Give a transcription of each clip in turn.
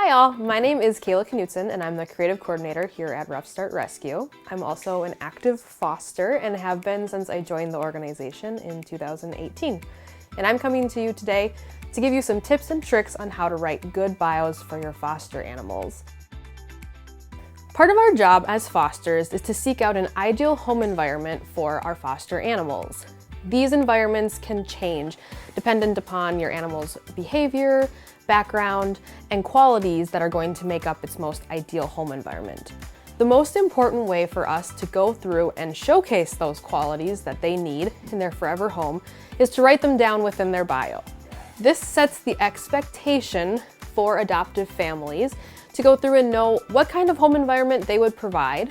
Hi all, my name is Kayla Knutson and I'm the creative coordinator here at RuffStartRescue. I'm also an active foster and have been since I joined the organization in 2018. And I'm coming to you today to give you some tips and tricks on how to write good bios for your foster animals. Part of our job as fosters is to seek out an ideal home environment for our foster animals. These environments can change dependent upon your animal's behavior, background, and qualities that are going to make up its most ideal home environment. The most important way for us to go through and showcase those qualities that they need in their forever home is to write them down within their bio. This sets the expectation for adoptive families to go through and know what kind of home environment they would provide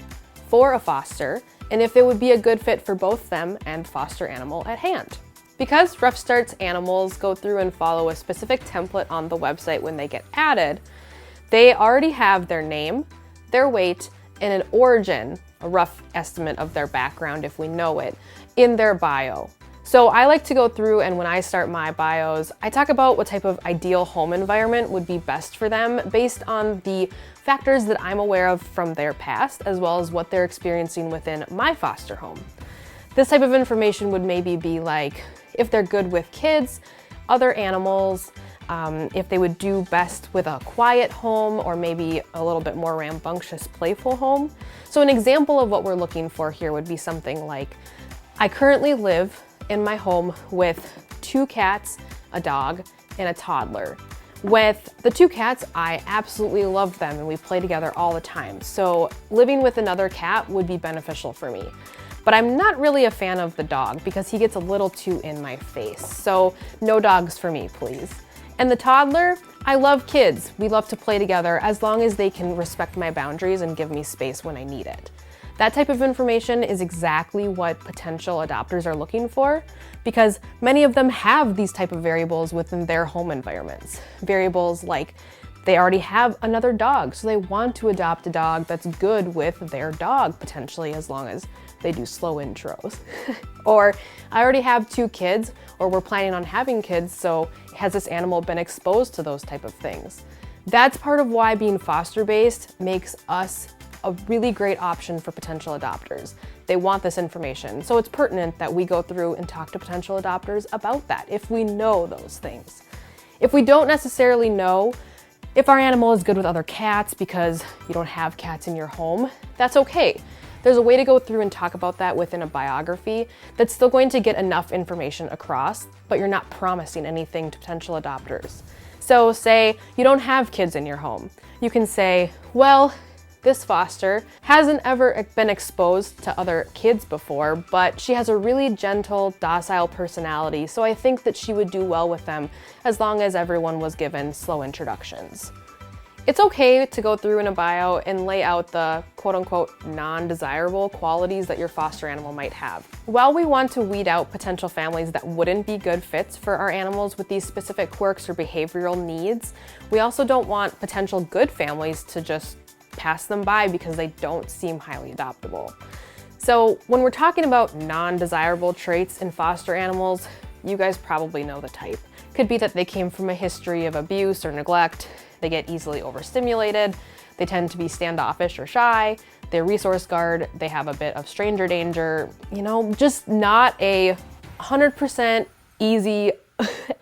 for a foster and if it would be a good fit for both them and foster animal at hand. Because RuffStart's animals go through and follow a specific template on the website when they get added, they already have their name, their weight, and an origin, a rough estimate of their background if we know it, in their bio. So I like to go through and when I start my bios, I talk about what type of ideal home environment would be best for them based on the factors that I'm aware of from their past, as well as what they're experiencing within my foster home. This type of information would maybe be like, if they're good with kids, other animals, if they would do best with a quiet home or maybe a little bit more rambunctious, playful home. So an example of what we're looking for here would be something like, I currently live in my home with 2 cats, a dog, and a toddler. With the 2 cats, I absolutely love them and we play together all the time. So living with another cat would be beneficial for me. But I'm not really a fan of the dog because he gets a little too in my face. So no dogs for me, please. And the toddler, I love kids. We love to play together as long as they can respect my boundaries and give me space when I need it. That type of information is exactly what potential adopters are looking for because many of them have these type of variables within their home environments. Variables like they already have another dog, so they want to adopt a dog that's good with their dog potentially, as long as they do slow intros. Or I already have 2 kids, or we're planning on having kids, so has this animal been exposed to those type of things? That's part of why being foster-based makes us a really great option for potential adopters. They want this information, so it's pertinent that we go through and talk to potential adopters about that if we know those things. If we don't necessarily know if our animal is good with other cats because you don't have cats in your home, that's okay. There's a way to go through and talk about that within a biography that's still going to get enough information across, but you're not promising anything to potential adopters. So say you don't have kids in your home. You can say, well, this foster hasn't ever been exposed to other kids before, but she has a really gentle, docile personality, so I think that she would do well with them as long as everyone was given slow introductions. It's okay to go through in a bio and lay out the quote-unquote non-desirable qualities that your foster animal might have. While we want to weed out potential families that wouldn't be good fits for our animals with these specific quirks or behavioral needs, we also don't want potential good families to just pass them by because they don't seem highly adoptable. So when we're talking about non-desirable traits in foster animals, you guys probably know the type. Could be that they came from a history of abuse or neglect, they get easily overstimulated, they tend to be standoffish or shy, they're resource guard, they have a bit of stranger danger, just not a 100% easy,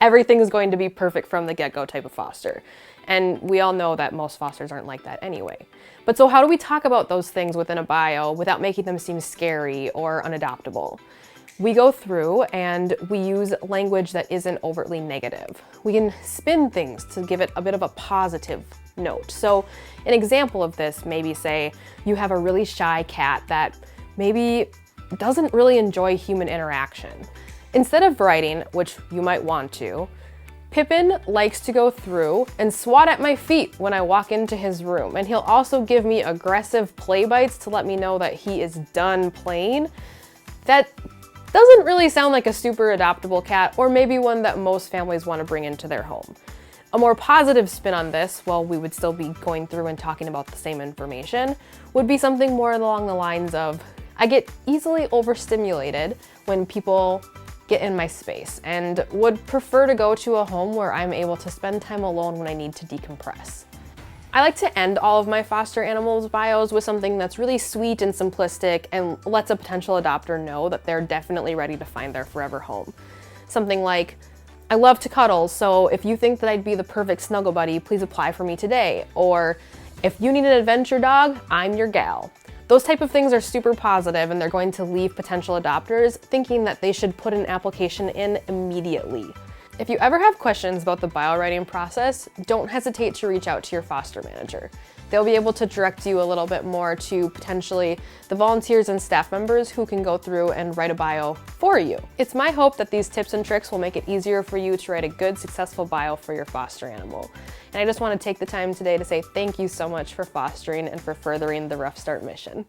everything is going to be perfect from the get-go type of foster. And we all know that most fosters aren't like that anyway. But so how do we talk about those things within a bio without making them seem scary or unadoptable? We go through and we use language that isn't overtly negative. We can spin things to give it a bit of a positive note. So an example of this, maybe say you have a really shy cat that maybe doesn't really enjoy human interaction. Instead of writing, which you might want to, Pippin likes to go through and swat at my feet when I walk into his room, and he'll also give me aggressive play bites to let me know that he is done playing. That doesn't really sound like a super adoptable cat, or maybe one that most families want to bring into their home. A more positive spin on this, while we would still be going through and talking about the same information, would be something more along the lines of, I get easily overstimulated when people get in my space and would prefer to go to a home where I'm able to spend time alone when I need to decompress. I like to end all of my foster animals bios with something that's really sweet and simplistic and lets a potential adopter know that they're definitely ready to find their forever home. Something like, I love to cuddle, so if you think that I'd be the perfect snuggle buddy, please apply for me today. Or, if you need an adventure dog, I'm your gal. Those type of things are super positive, and they're going to leave potential adopters thinking that they should put an application in immediately. If you ever have questions about the bio writing process, don't hesitate to reach out to your foster manager. They'll be able to direct you a little bit more to potentially the volunteers and staff members who can go through and write a bio for you. It's my hope that these tips and tricks will make it easier for you to write a good, successful bio for your foster animal. And I just want to take the time today to say thank you so much for fostering and for furthering the Rough Start mission.